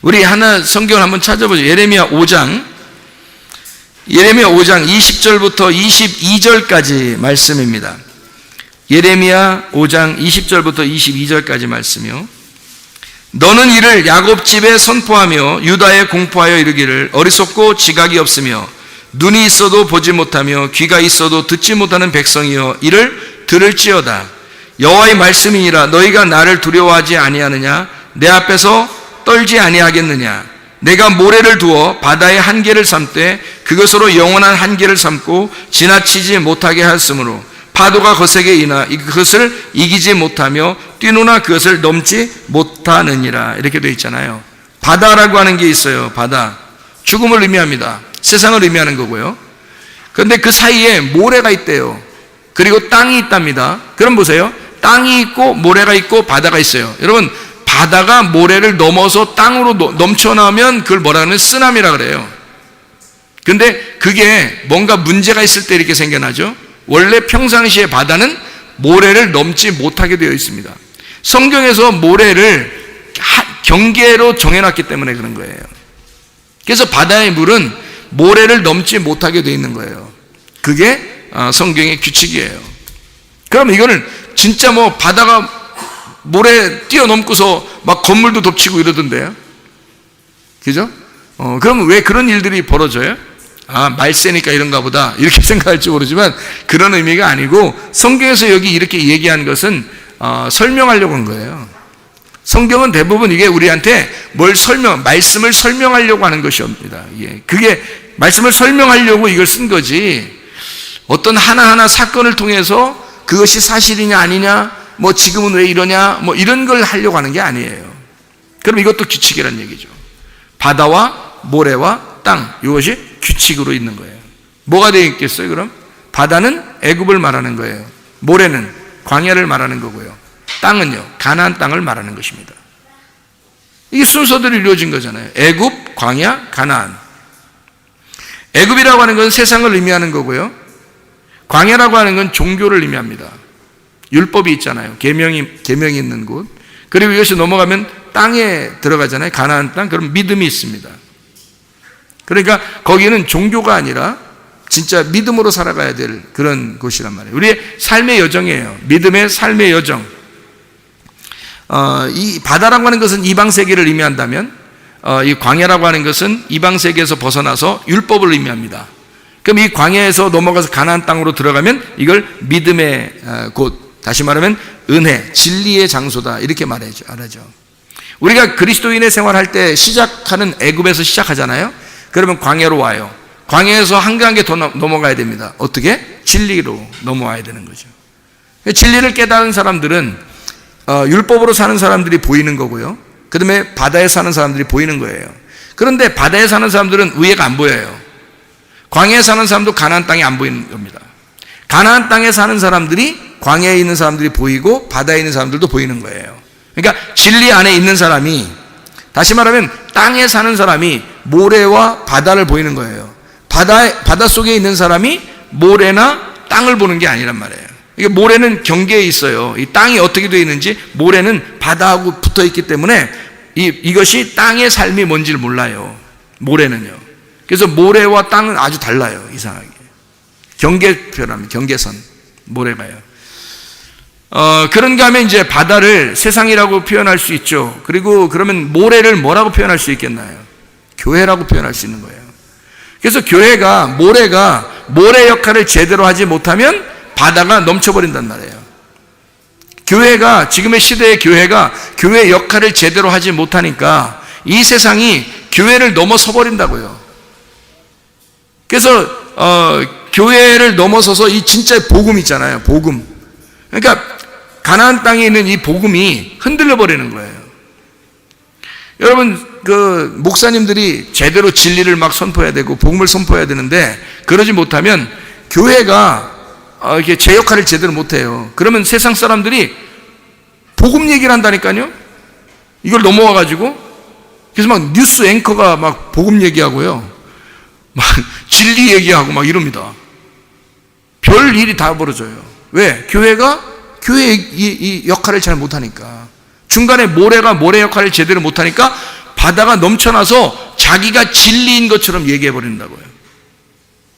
우리 하나 성경을 한번 찾아보죠. 예레미야 5장 20절부터 22절까지 말씀입니다. 예레미야 5장 20절부터 22절까지 말씀이요. 너는 이를 야곱 집에 선포하며 유다에 공포하여 이르기를 어리석고 지각이 없으며 눈이 있어도 보지 못하며 귀가 있어도 듣지 못하는 백성이여 이를 들을지어다. 여호와의 말씀이니라. 너희가 나를 두려워하지 아니하느냐? 내 앞에서 떨지 아니하겠느냐? 내가 모래를 두어 바다의 한계를 삼되 그것으로 영원한 한계를 삼고 지나치지 못하게 하였으므로 파도가 거세게 이나 그것을 이기지 못하며 뛰노나 그것을 넘지 못하느니라. 이렇게 되어 있잖아요. 바다라고 하는 게 있어요. 바다. 죽음을 의미합니다. 세상을 의미하는 거고요. 그런데 그 사이에 모래가 있대요. 그리고 땅이 있답니다. 그럼 보세요. 땅이 있고 모래가 있고 바다가 있어요. 여러분, 바다가 모래를 넘어서 땅으로 넘쳐나오면 그걸 뭐라 하면 쓰나미라 그래요. 근데 그게 뭔가 문제가 있을 때 이렇게 생겨나죠. 원래 평상시에 바다는 모래를 넘지 못하게 되어 있습니다. 성경에서 모래를 경계로 정해놨기 때문에 그런 거예요. 그래서 바다의 물은 모래를 넘지 못하게 되어 있는 거예요. 그게 성경의 규칙이에요. 그럼 이거는 진짜 뭐 바다가 모래 뛰어넘고서 막 건물도 덮치고 이러던데요. 그죠? 그럼 왜 그런 일들이 벌어져요? 말세니까 이런가 보다 이렇게 생각할지 모르지만 그런 의미가 아니고 성경에서 여기 이렇게 얘기한 것은 설명하려고 한 거예요. 성경은 대부분 이게 우리한테 말씀을 설명하려고 하는 것입니다. 그게 말씀을 설명하려고 이걸 쓴 거지, 어떤 하나하나 사건을 통해서 그것이 사실이냐 아니냐, 뭐 지금은 왜 이러냐, 뭐 이런 걸 하려고 하는 게 아니에요. 그럼 이것도 규칙이라는 얘기죠. 바다와 모래와 땅, 이것이 규칙으로 있는 거예요. 뭐가 되어 있겠어요? 그럼 바다는 애굽을 말하는 거예요. 모래는 광야를 말하는 거고요. 땅은요, 가나안 땅을 말하는 것입니다. 이게 순서대로 이루어진 거잖아요. 애굽, 광야, 가나안. 애굽이라고 하는 건 세상을 의미하는 거고요. 광야라고 하는 건 종교를 의미합니다. 율법이 있잖아요. 계명이 있는 곳. 그리고 이것이 넘어가면 땅에 들어가잖아요. 가나안 땅. 그럼 믿음이 있습니다. 그러니까 거기는 종교가 아니라 진짜 믿음으로 살아가야 될 그런 곳이란 말이에요. 우리의 삶의 여정이에요. 믿음의 삶의 여정. 이 바다라고 하는 것은 이방 세계를 의미한다면 이 광야라고 하는 것은 이방 세계에서 벗어나서 율법을 의미합니다. 그럼 이 광야에서 넘어가서 가나안 땅으로 들어가면 이걸 믿음의 곳, 다시 말하면 은혜, 진리의 장소다, 이렇게 말하죠. 우리가 그리스도인의 생활할 때 시작하는 애굽에서 시작하잖아요. 그러면 광야로 와요. 광야에서 한 단계 더 넘어가야 됩니다. 어떻게? 진리로 넘어와야 되는 거죠. 진리를 깨달은 사람들은 율법으로 사는 사람들이 보이는 거고요. 그 다음에 바다에 사는 사람들이 보이는 거예요. 그런데 바다에 사는 사람들은 위에가 안 보여요. 광야에 사는 사람도 가나안 땅이 안 보이는 겁니다. 가나안 땅에 사는 사람들이 광야에 있는 사람들이 보이고 바다에 있는 사람들도 보이는 거예요. 그러니까 진리 안에 있는 사람이, 다시 말하면 땅에 사는 사람이 모래와 바다를 보이는 거예요. 바다 속에 있는 사람이 모래나 땅을 보는 게 아니란 말이에요. 이게 모래는 경계에 있어요. 이 땅이 어떻게 되어 있는지, 모래는 바다하고 붙어 있기 때문에 이것이 땅의 삶이 뭔지를 몰라요. 모래는요. 그래서 모래와 땅은 아주 달라요. 이상하게. 경계표랍니다. 경계선. 모래가요. 그런가 하면 이제 바다를 세상이라고 표현할 수 있죠. 그리고 그러면 모래를 뭐라고 표현할 수 있겠나요? 교회라고 표현할 수 있는 거예요. 그래서 모래가 모래 역할을 제대로 하지 못하면 바다가 넘쳐버린단 말이에요. 지금의 시대의 교회가 교회 역할을 제대로 하지 못하니까 이 세상이 교회를 넘어서 버린다고요. 그래서 교회를 넘어서서 이 진짜 복음 있잖아요. 복음. 그러니까 가나안 땅에 있는 이 복음이 흔들려 버리는 거예요. 여러분, 목사님들이 제대로 진리를 막 선포해야 되고 복음을 선포해야 되는데 그러지 못하면 교회가 이렇게 제 역할을 제대로 못해요. 그러면 세상 사람들이 복음 얘기를 한다니까요. 이걸 넘어와 가지고, 그래서 막 뉴스 앵커가 막 복음 얘기하고요, 막 진리 얘기하고 막 이럽니다. 별 일이 다 벌어져요. 왜? 교회가 이 역할을 잘 못하니까. 중간에 모래 역할을 제대로 못하니까 바다가 넘쳐나서 자기가 진리인 것처럼 얘기해 버린다고요.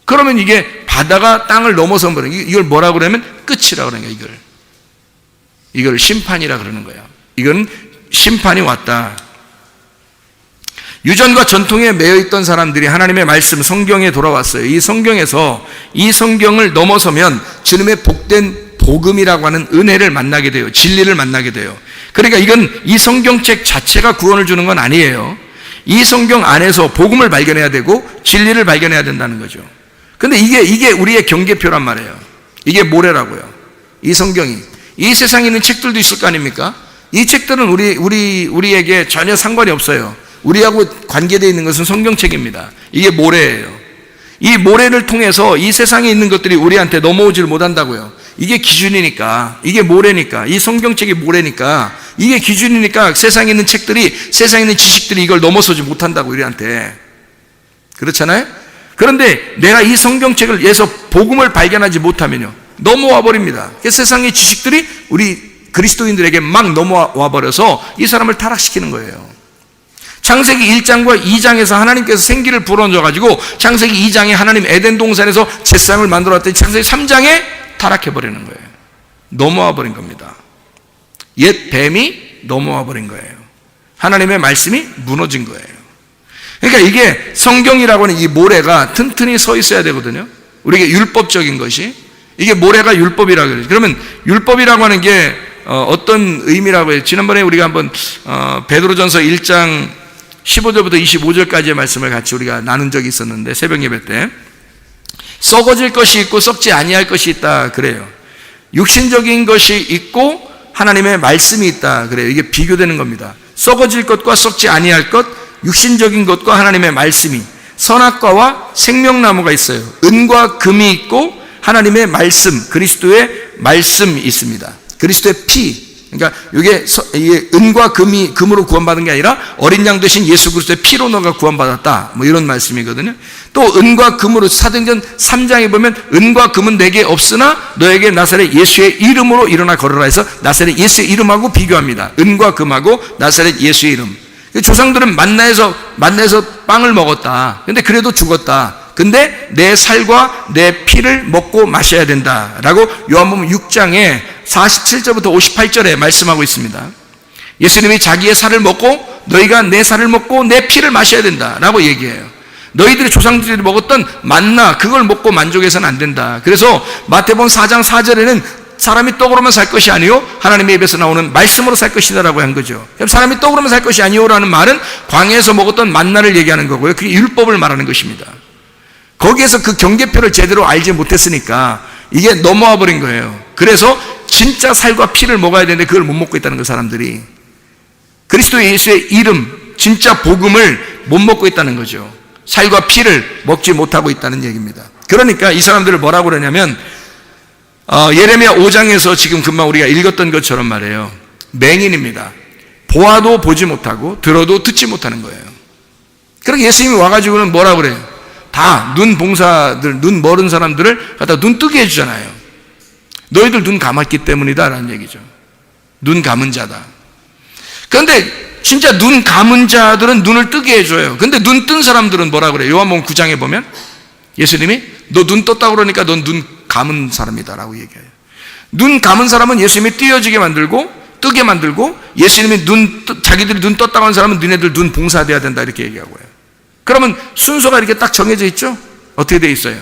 그러면 이게 바다가 땅을 넘어서 버리는, 이걸 뭐라고 그러면 끝이라고 그러는 거예요. 이걸 심판이라 그러는 거예요. 이건 심판이 왔다. 유전과 전통에 매여 있던 사람들이 하나님의 말씀, 성경에 돌아왔어요. 이 성경에서 이 성경을 넘어서면 주님의 복된 복음이라고 하는 은혜를 만나게 돼요. 진리를 만나게 돼요. 그러니까 이건 이 성경책 자체가 구원을 주는 건 아니에요. 이 성경 안에서 복음을 발견해야 되고 진리를 발견해야 된다는 거죠. 근데 이게 우리의 경계표란 말이에요. 이게 모래라고요. 이 성경이. 이 세상에 있는 책들도 있을 거 아닙니까? 이 책들은 우리에게 전혀 상관이 없어요. 우리하고 관계되어 있는 것은 성경책입니다. 이게 모래예요. 이 모래를 통해서 이 세상에 있는 것들이 우리한테 넘어오지를 못한다고요. 이게 기준이니까, 이게 모래니까, 이 성경책이 모래니까, 이게 기준이니까 세상에 있는 책들이, 세상에 있는 지식들이 이걸 넘어서지 못한다고 우리한테. 그렇잖아요? 그런데 내가 이 성경책을 위해서 복음을 발견하지 못하면요, 넘어와 버립니다. 세상의 지식들이 우리 그리스도인들에게 막 넘어와 버려서 이 사람을 타락시키는 거예요. 창세기 1장과 2장에서 하나님께서 생기를 불어넣어가지고 창세기 2장에 하나님 에덴 동산에서 제사장을 만들어놨더니 창세기 3장에 타락해버리는 거예요. 넘어와 버린 겁니다. 옛 뱀이 넘어와 버린 거예요. 하나님의 말씀이 무너진 거예요. 그러니까 이게 성경이라고 하는 이 모래가 튼튼히 서 있어야 되거든요. 우리에게 율법적인 것이. 이게 모래가 율법이라고 그래요. 그러면 율법이라고 하는 게 어떤 의미라고 해요? 지난번에 우리가 한번 베드로전서 1장 15절부터 25절까지의 말씀을 같이 우리가 나눈 적이 있었는데, 새벽 예배 때 썩어질 것이 있고 썩지 아니할 것이 있다 그래요. 육신적인 것이 있고 하나님의 말씀이 있다 그래요. 이게 비교되는 겁니다. 썩어질 것과 썩지 아니할 것, 육신적인 것과 하나님의 말씀이, 선악과와 생명나무가 있어요. 은과 금이 있고 하나님의 말씀, 그리스도의 말씀이 있습니다. 그리스도의 피, 그러니까 이게 은과 금으로 구원받은 게 아니라 어린 양 되신 예수 그리스도의 피로 너가 구원받았다, 뭐 이런 말씀이거든요. 또 은과 금으로 사도행전 3장에 보면 은과 금은 내게 없으나 너에게 나사렛 예수의 이름으로 일어나 걸어라 해서 나사렛 예수의 이름하고 비교합니다. 은과 금하고 나사렛 예수의 이름. 조상들은 만나에서 빵을 먹었다. 근데 그래도 죽었다. 근데 내 살과 내 피를 먹고 마셔야 된다라고 요한복음 6장에 47절부터 58절에 말씀하고 있습니다. 예수님이 자기의 살을 먹고 너희가 내 살을 먹고 내 피를 마셔야 된다라고 얘기해요. 너희들이 조상들이 먹었던 만나, 그걸 먹고 만족해서는 안 된다. 그래서 마태복음 4장 4절에는 사람이 떡으로만 살 것이 아니요 하나님의 입에서 나오는 말씀으로 살 것이다라고 한 거죠. 그럼 사람이 떡으로만 살 것이 아니요라는 말은 광야에서 먹었던 만나를 얘기하는 거고요. 그게 율법을 말하는 것입니다. 거기에서 그 경계표를 제대로 알지 못했으니까 이게 넘어와 버린 거예요. 그래서 진짜 살과 피를 먹어야 되는데 그걸 못 먹고 있다는 거, 사람들이. 그리스도 예수의 이름, 진짜 복음을 못 먹고 있다는 거죠. 살과 피를 먹지 못하고 있다는 얘기입니다. 그러니까 이 사람들을 뭐라고 그러냐면 예레미야 5장에서 지금 금방 우리가 읽었던 것처럼 말이에요. 맹인입니다. 보아도 보지 못하고 들어도 듣지 못하는 거예요. 그렇게 예수님이 와가지고는 뭐라고 그래요? 다 눈 봉사들, 눈 멀은 사람들을 갖다 눈 뜨게 해주잖아요. 너희들 눈 감았기 때문이다 라는 얘기죠. 눈 감은 자다. 그런데 진짜 눈 감은 자들은 눈을 뜨게 해줘요. 근데 눈 뜬 사람들은 뭐라 그래요? 요한복음 9장에 보면 예수님이 너 눈 떴다고 그러니까 넌 눈 감은 사람이다 라고 얘기해요. 눈 감은 사람은 예수님이 띄어지게 만들고 뜨게 만들고, 예수님이 자기들이 눈 떴다고 하는 사람은 너네들 눈 봉사돼야 된다 이렇게 얘기하고 해요. 그러면 순서가 이렇게 딱 정해져 있죠? 어떻게 돼 있어요?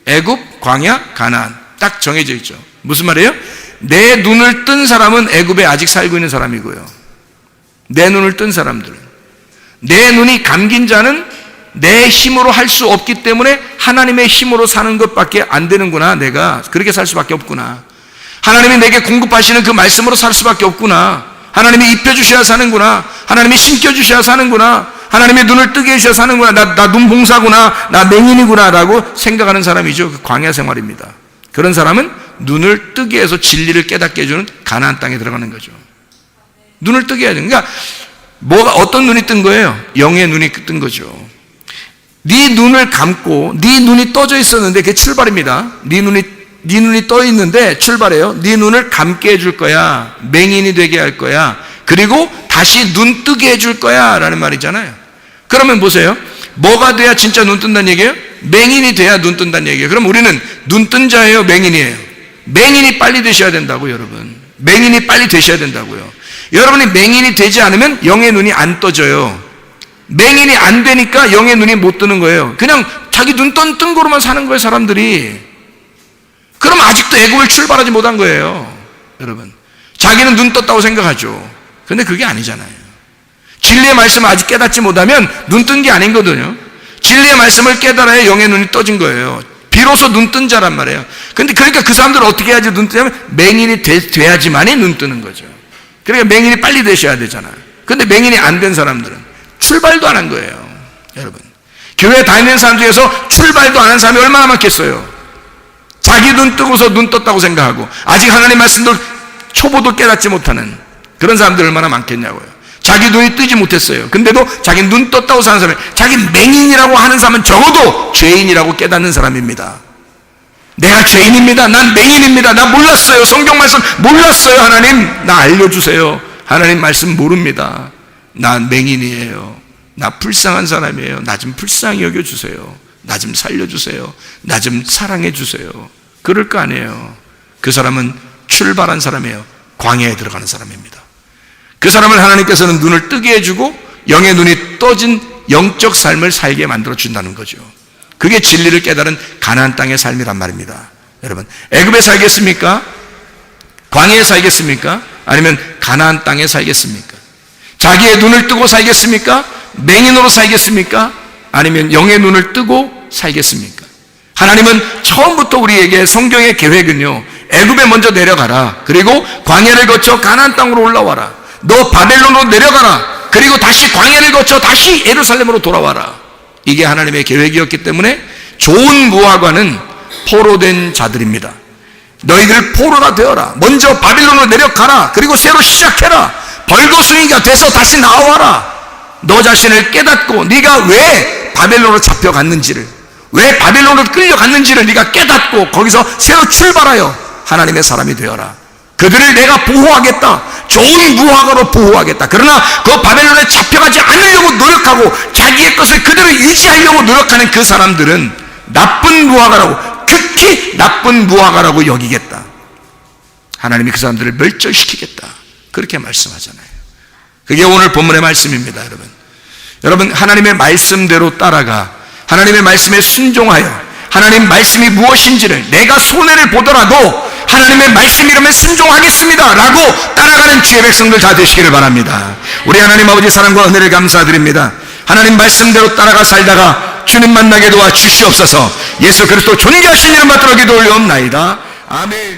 애굽, 광야, 가나안 딱 정해져 있죠. 무슨 말이에요? 내 눈을 뜬 사람은 애굽에 아직 살고 있는 사람이고요. 내 눈을 뜬 사람들은, 내 눈이 감긴 자는 내 힘으로 할 수 없기 때문에 하나님의 힘으로 사는 것밖에 안 되는구나. 내가 그렇게 살 수밖에 없구나. 하나님이 내게 공급하시는 그 말씀으로 살 수밖에 없구나. 하나님이 입혀주셔야 사는구나. 하나님이 심겨주셔야 사는구나. 하나님의 눈을 뜨게 해주셔야 사는구나. 나 눈 봉사구나. 나 맹인이구나 라고 생각하는 사람이죠. 그 광야 생활입니다. 그런 사람은 눈을 뜨게 해서 진리를 깨닫게 해주는 가나안 땅에 들어가는 거죠. 눈을 뜨게 해야죠. 그러니까 어떤 눈이 뜬 거예요? 영의 눈이 뜬 거죠. 네 눈을 감고 네 눈이 떠져 있었는데 그게 출발입니다. 네 눈이 떠 있는데 출발해요. 네 눈을 감게 해줄 거야. 맹인이 되게 할 거야. 그리고 다시 눈 뜨게 해줄 거야 라는 말이잖아요. 그러면 보세요. 뭐가 돼야 진짜 눈 뜬다는 얘기예요? 맹인이 돼야 눈 뜬다는 얘기예요. 그럼 우리는 눈 뜬 자예요, 맹인이에요? 맹인이 빨리 되셔야 된다고, 여러분. 맹인이 빨리 되셔야 된다고요. 여러분이 맹인이 되지 않으면 영의 눈이 안 떠져요. 맹인이 안 되니까 영의 눈이 못 뜨는 거예요. 그냥 자기 눈 뜬 거로만 사는 거예요, 사람들이. 그럼 아직도 애국을 출발하지 못한 거예요, 여러분. 자기는 눈 떴다고 생각하죠. 근데 그게 아니잖아요. 진리의 말씀을 아직 깨닫지 못하면 눈 뜬 게 아니거든요. 진리의 말씀을 깨달아야 영의 눈이 떠진 거예요. 비로소 눈 뜬 자란 말이에요. 근데 그러니까 그 사람들은 어떻게 해야지 눈 뜨냐면 맹인이 돼야지만이 눈 뜨는 거죠. 그러니까 맹인이 빨리 되셔야 되잖아요. 근데 맹인이 안 된 사람들은 출발도 안 한 거예요, 여러분. 교회 다니는 사람 중에서 출발도 안 한 사람이 얼마나 많겠어요. 자기 눈 뜨고서 눈 떴다고 생각하고 아직 하나님 말씀도 초보도 깨닫지 못하는 그런 사람들 얼마나 많겠냐고요. 자기 눈이 뜨지 못했어요. 근데도 자기 눈 떴다고 사는 사람이, 자기 맹인이라고 하는 사람은 적어도 죄인이라고 깨닫는 사람입니다. 내가 죄인입니다. 난 맹인입니다. 나 몰랐어요. 성경 말씀 몰랐어요. 하나님 나 알려주세요. 하나님 말씀 모릅니다. 난 맹인이에요. 나 불쌍한 사람이에요. 나 좀 불쌍히 여겨주세요. 나 좀 살려주세요. 나 좀 사랑해주세요. 그럴 거 아니에요. 그 사람은 출발한 사람이에요. 광야에 들어가는 사람입니다. 그 사람을 하나님께서는 눈을 뜨게 해주고 영의 눈이 떠진 영적 삶을 살게 만들어준다는 거죠. 그게 진리를 깨달은 가나안 땅의 삶이란 말입니다. 여러분, 애굽에 살겠습니까? 광야에 살겠습니까? 아니면 가나안 땅에 살겠습니까? 자기의 눈을 뜨고 살겠습니까? 맹인으로 살겠습니까? 아니면 영의 눈을 뜨고 살겠습니까? 하나님은 처음부터 우리에게 성경의 계획은요, 애굽에 먼저 내려가라. 그리고 광야를 거쳐 가나안 땅으로 올라와라. 너 바벨론으로 내려가라. 그리고 다시 광야를 거쳐 다시 예루살렘으로 돌아와라. 이게 하나님의 계획이었기 때문에 좋은 무화과는 포로된 자들입니다. 너희들 포로가 되어라. 먼저 바벨론으로 내려가라. 그리고 새로 시작해라. 벌거숭이가 돼서 다시 나와라. 너 자신을 깨닫고 네가 왜 바벨론으로 잡혀갔는지를, 왜 바벨론으로 끌려갔는지를 네가 깨닫고 거기서 새로 출발하여 하나님의 사람이 되어라. 그들을 내가 보호하겠다. 좋은 무화과로 보호하겠다. 그러나 그 바벨론에 잡혀가지 않으려고 노력하고 자기의 것을 그대로 유지하려고 노력하는 그 사람들은 나쁜 무화과라고, 극히 나쁜 무화과라고 여기겠다. 하나님이 그 사람들을 멸절시키겠다. 그렇게 말씀하잖아요. 그게 오늘 본문의 말씀입니다, 여러분. 여러분, 하나님의 말씀대로 따라가, 하나님의 말씀에 순종하여 하나님 말씀이 무엇인지를 내가 손해를 보더라도 하나님의 말씀이라면 순종하겠습니다 라고 따라가는 주의 백성들 다 되시기를 바랍니다. 우리 하나님 아버지 사랑과 은혜를 감사드립니다. 하나님 말씀대로 따라가 살다가 주님 만나게 도와 주시옵소서. 예수 그리스도 존귀하신 이름 받들어 기도 올려옵나이다. 아멘.